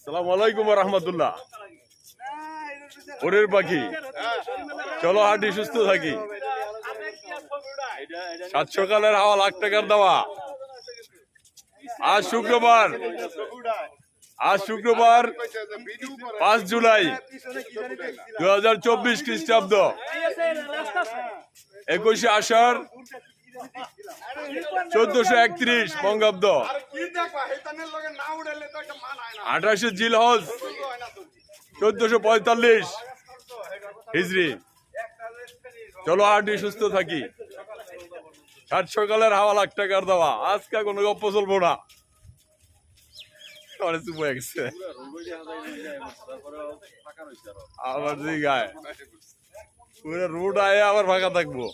আসসালামু আলাইকুম রহমতুল্লাহ। ওরের পাখি, চলো হাঁটি সুস্থ থাকি। 7 সকালের হাওয়া লাখ টাকার দেওয়া। আজ শুক্রবার 5 জুলাই 2024 খ্রিস্টাব্দ, 21 আষাঢ় 1431 বঙ্গাব্দ, 28 জিলহজ 1445 হিজরি। চলো হাঁটি সুস্থ থাকি। 7 সকালের হাওয়া লাখ টাকার দেওয়া। আজকে কোনো গপ্প চলবো না। আবার যে গায়ে পুরো রোড আয়ে আবার ফাঁকা থাকবো।